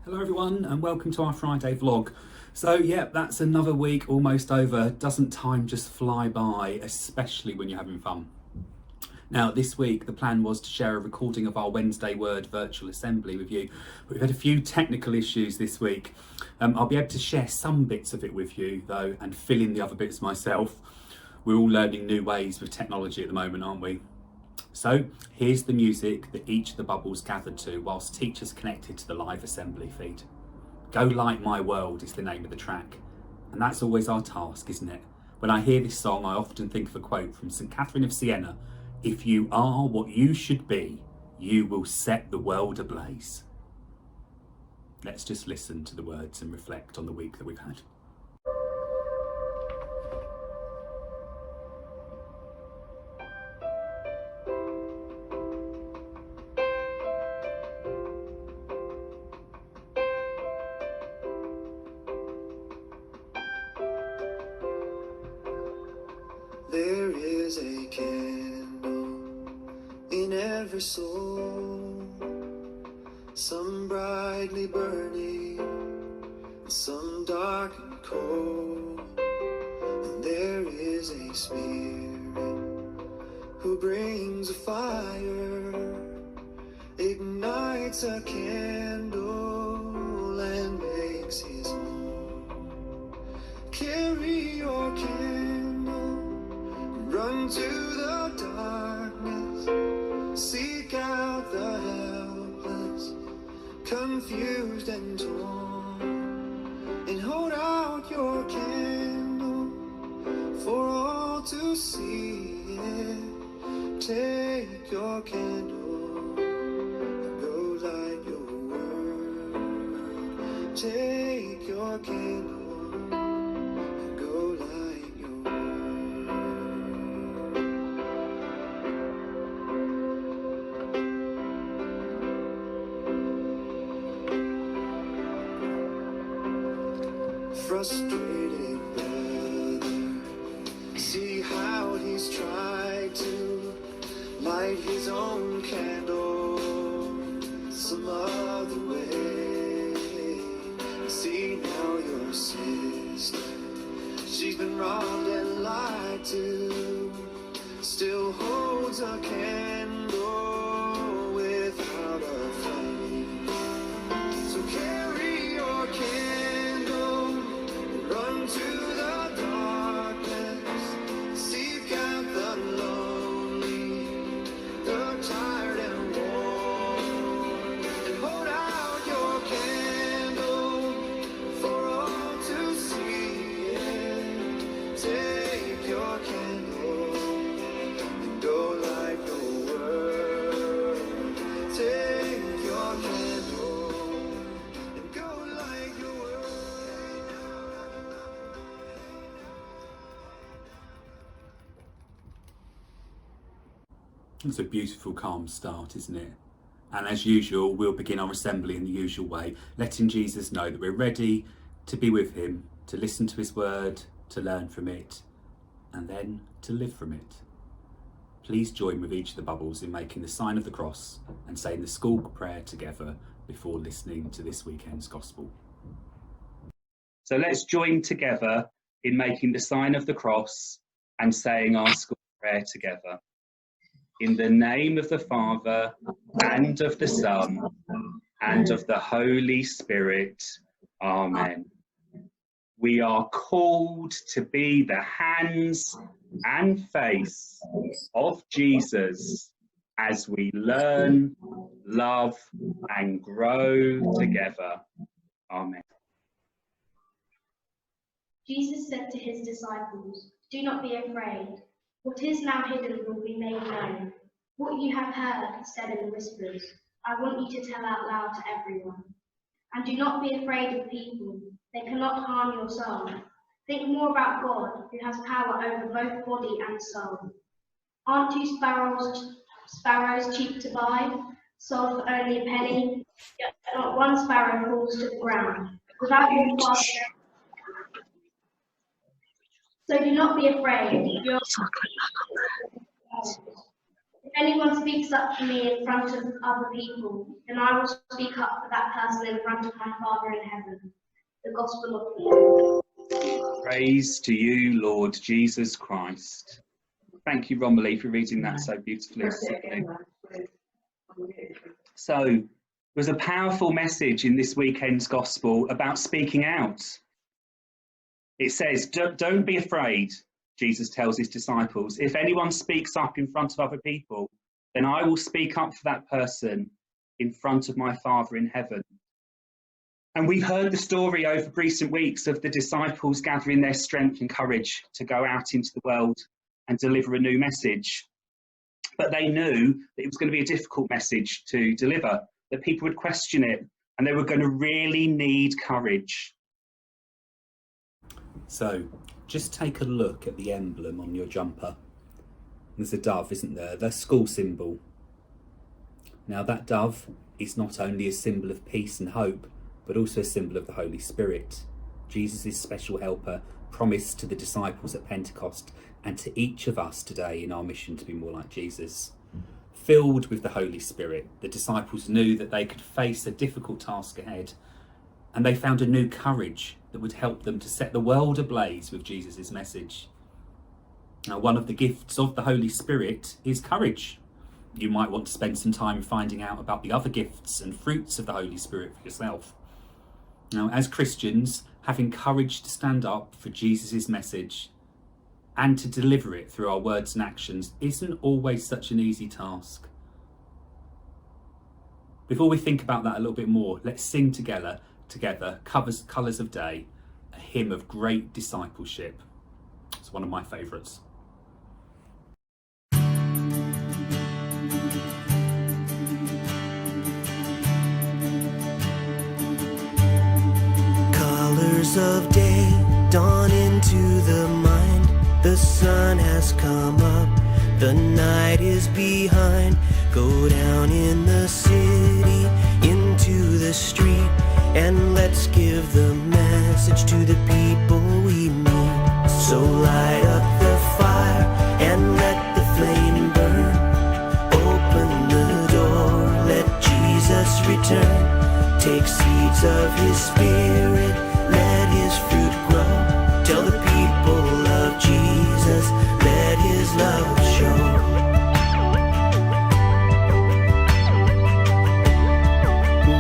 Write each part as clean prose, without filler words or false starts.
Hello everyone and welcome to our Friday vlog. So yeah, that's another week almost over. Doesn't time just fly by, especially when you're having fun? Now this week the plan was to share a recording of our Wednesday Word virtual assembly with you. But we've had a few technical issues this week. I'll be able to share some bits of it with you though and fill in the other bits myself. We're all learning new ways with technology at the moment, aren't we? So here's the music that each of the bubbles gathered to whilst teachers connected to the live assembly feed. Go Light My World is the name of the track. And that's always our task, isn't it? When I hear this song, I often think of a quote from St. Catherine of Siena: "If you are what you should be, you will set the world ablaze." Let's just listen to the words and reflect on the week that we've had. There is a candle in every soul, some brightly burning, and some dark and cold. And there is a spirit who brings a fire, ignites a candle, and makes his home. Carry your candle, run to the darkness, seek out the helpless, confused and torn, and hold out your candle for all to see it. Take your candle and go light your world. Take your candle and go light your world. Frustrated brother, see how he's tried to light his own candle some other way. See now your sister, she's been wronged and lied to, still holds a candle without a flame. So carry your candle, run to the darkness, seek out the lonely, the tired and worn, and hold out your candle for all to see it. Take your candle and go light the world. Take your candle and go light your world. It's a beautiful, calm start, isn't it? And as usual, we'll begin our assembly in the usual way, letting Jesus know that we're ready to be with him, to listen to his word, to learn from it, and then to live from it. Please join with each of the bubbles in making the sign of the cross and saying the school prayer together before listening to this weekend's gospel. So let's join together in making the sign of the cross and saying our school prayer together. In the name of the Father, and of the Son, and of the Holy Spirit. Amen. We are called to be the hands and face of Jesus as we learn, love, and grow together. Amen. Jesus said to his disciples, "Do not be afraid. What is now hidden will be made known. What you have heard said in whispers, I want you to tell out loud to everyone. And do not be afraid of people. They cannot harm your soul. Think more about God, who has power over both body and soul. Aren't two sparrows cheap to buy, sold for only a penny? Yet not one sparrow falls to the ground without your Father. So do not be afraid. If anyone speaks up for me in front of other people, then I will speak up for that person in front of my Father in heaven. The Gospel of the Lord. Praise to you, Lord Jesus Christ. Thank you, Romilly, for reading that so beautifully. So, there was a powerful message in this weekend's Gospel about speaking out. It says, don't be afraid, Jesus tells his disciples. If anyone speaks up in front of other people, then I will speak up for that person in front of my Father in heaven. And we've heard the story over recent weeks of the disciples gathering their strength and courage to go out into the world and deliver a new message. But they knew that it was going to be a difficult message to deliver, that people would question it, and they were going to really need courage. So, just take a look at the emblem on your jumper. There's a dove, isn't there? The school symbol. Now, that dove is not only a symbol of peace and hope, but also a symbol of the Holy Spirit. Jesus' special helper promised to the disciples at Pentecost and to each of us today in our mission to be more like Jesus. Filled with the Holy Spirit, the disciples knew that they could face a difficult task ahead, and they found a new courage that would help them to set the world ablaze with Jesus' message. Now, one of the gifts of the Holy Spirit is courage. You might want to spend some time finding out about the other gifts and fruits of the Holy Spirit for yourself. Now, as Christians, having courage to stand up for Jesus' message and to deliver it through our words and actions isn't always such an easy task. Before we think about that a little bit more, let's sing together Colours of Day, a hymn of great discipleship. It's one of my favourites. Colours of day dawn into the mind. The sun has come up, the night is behind. Go down in the city, into the street, and let's give the message to the people we meet. So light up the fire and let the flame burn. Open the door, let Jesus return. Take seeds of his spirit, let his fruit grow. Tell the people of Jesus, let his love show.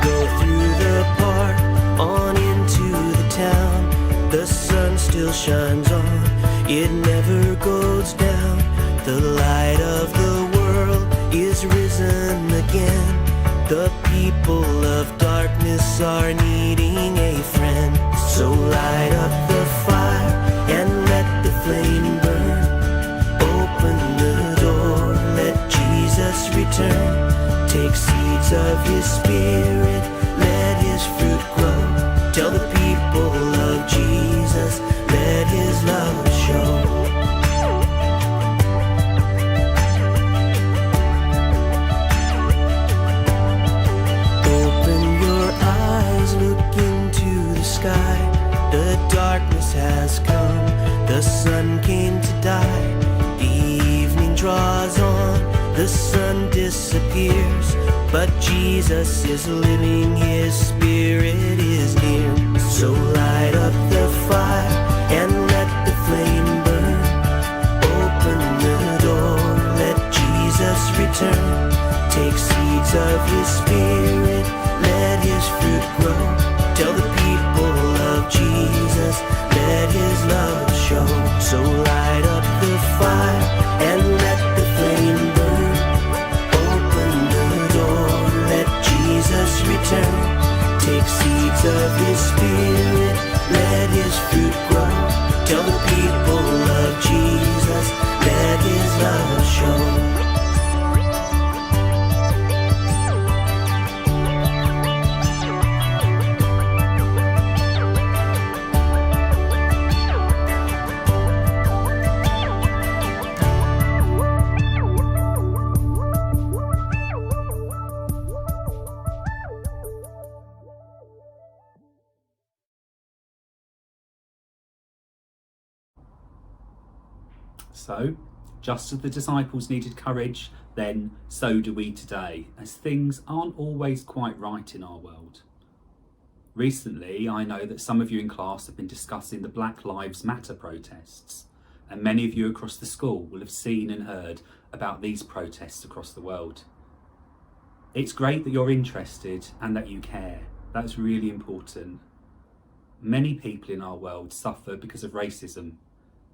Go through the park, on into the town. The sun still shines on, it never goes down. The light of the world is risen again. The people of darkness are needing a friend. So light up the fire and let the flame burn. Open the door, let Jesus return. Take seeds of his spirit, let his fruit grow. Tell the people of Jesus, let his love show. The darkness has come, the sun came to die. The evening draws on, the sun disappears, but Jesus is living, his spirit is near. So light up the fire and let the flame burn. Open the door, let Jesus return. Take seeds of his spirit, let his fruit grow. Tell the people of Jesus, let his love show. So light up the fire and let the flame burn. Open the door, let Jesus return. Take seeds of his spirit, let his fruit grow. Tell the people of Jesus, let his love show. So, Just as the disciples needed courage then, so do we today, as things aren't always quite right in our world. Recently, I know that some of you in class have been discussing the Black Lives Matter protests, and many of you across the school will have seen and heard about these protests across the world. It's great that you're interested and that you care. That's really important. Many people in our world suffer because of racism,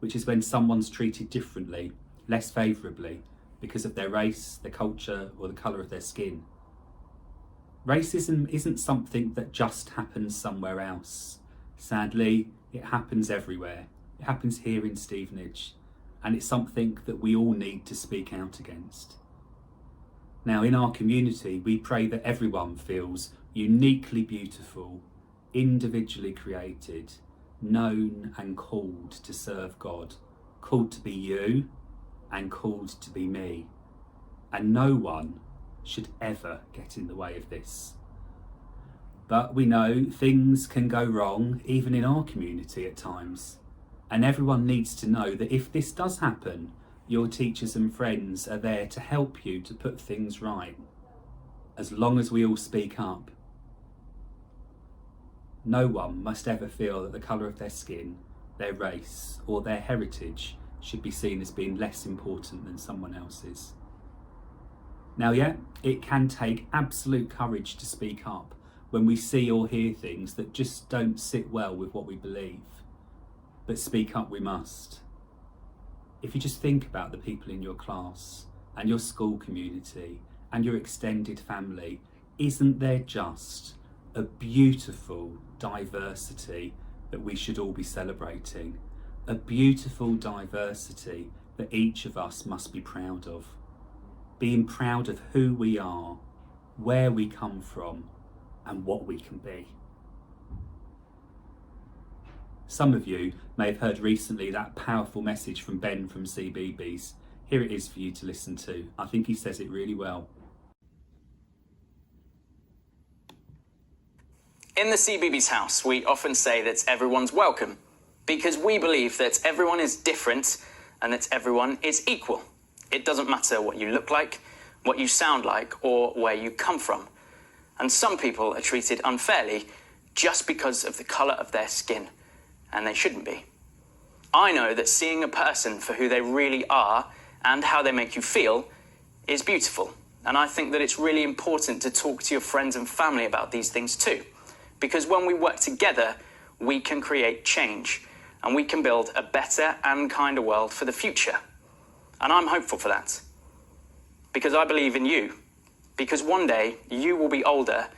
which is when someone's treated differently, less favourably, because of their race, their culture, or the colour of their skin. Racism isn't something that just happens somewhere else. Sadly, it happens everywhere. It happens here in Stevenage, and it's something that we all need to speak out against. Now, in our community, we pray that everyone feels uniquely beautiful, individually created, known and called to serve God, called to be you and called to be me. And no one should ever get in the way of this. But we know things can go wrong even in our community at times. And everyone needs to know that if this does happen, your teachers and friends are there to help you to put things right, as long as we all speak up. No one must ever feel that the colour of their skin, their race, or their heritage should be seen as being less important than someone else's. Now, yeah, it can take absolute courage to speak up when we see or hear things that just don't sit well with what we believe. But speak up we must. If you just think about the people in your class and your school community and your extended family, isn't there just a beautiful diversity that we should all be celebrating? A beautiful diversity that each of us must be proud of. Being proud of who we are, where we come from, and what we can be. Some of you may have heard recently that powerful message from Ben from CBeebies. Here it is for you to listen to. I think he says it really well. In the CBeebies house, we often say that everyone's welcome, because we believe that everyone is different and that everyone is equal. It doesn't matter what you look like, what you sound like, or where you come from. And some people are treated unfairly just because of the colour of their skin, and they shouldn't be. I know that seeing a person for who they really are and how they make you feel is beautiful. And I think that it's really important to talk to your friends and family about these things too. Because when we work together, we can create change and we can build a better and kinder world for the future. And I'm hopeful for that. Because I believe in you. Because one day you will be older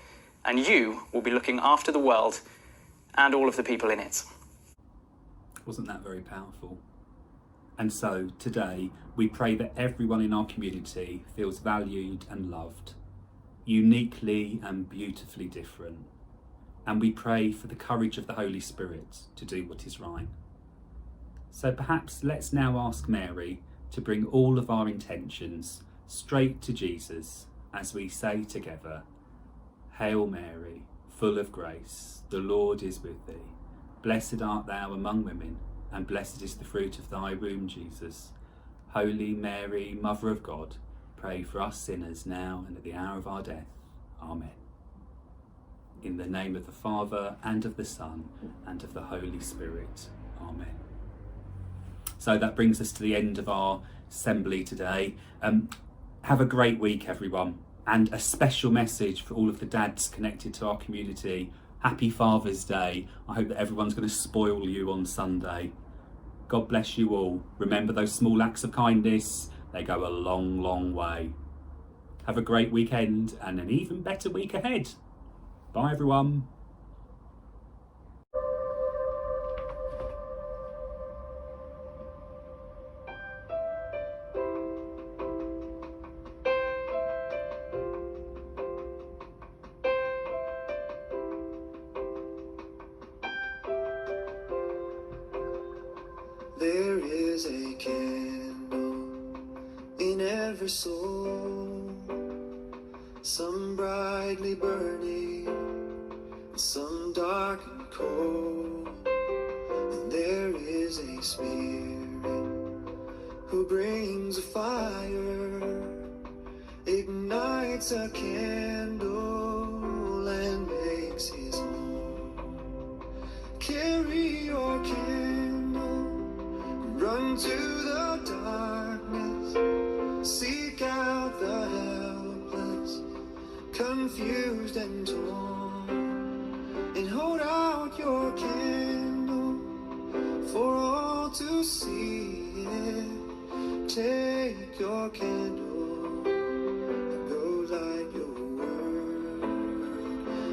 and you will be looking after the world and all of the people in it. Wasn't that very powerful? And so today we pray that everyone in our community feels valued and loved, uniquely and beautifully different. And we pray for the courage of the Holy Spirit to do what is right. So perhaps let's now ask Mary to bring all of our intentions straight to Jesus as we say together, Hail Mary, full of grace, the Lord is with thee. Blessed art thou among women, and blessed is the fruit of thy womb, Jesus. Holy Mary, Mother of God, pray for us sinners now and at the hour of our death. Amen. In the name of the Father, and of the Son, and of the Holy Spirit. Amen. So that brings us to the end of our assembly today. Have a great week, everyone. And a special message for all of the dads connected to our community. Happy Father's Day. I hope that everyone's going to spoil you on Sunday. God bless you all. Remember those small acts of kindness. They go a long, long way. Have a great weekend and an even better week ahead. Bye, everyone. There is a candle in every soul, some brightly burning, and some dark and cold. And there is a spirit who brings a fire, ignites a candle and makes his home. Carry your candle, run to the darkness, seek out the helpless, confused and torn, and hold out your candle for all to see it. Take your candle and go light your world.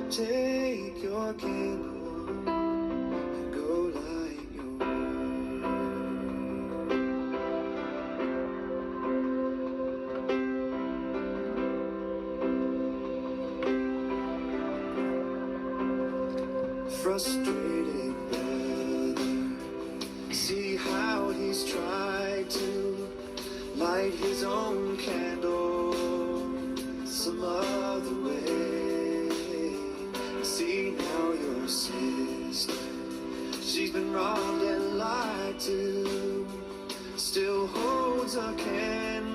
Take your candle and go light your world. Frustrated brother, see how he's tried to light his own candle some other way. See now your sister, she's been wronged and lied to, still holds a candle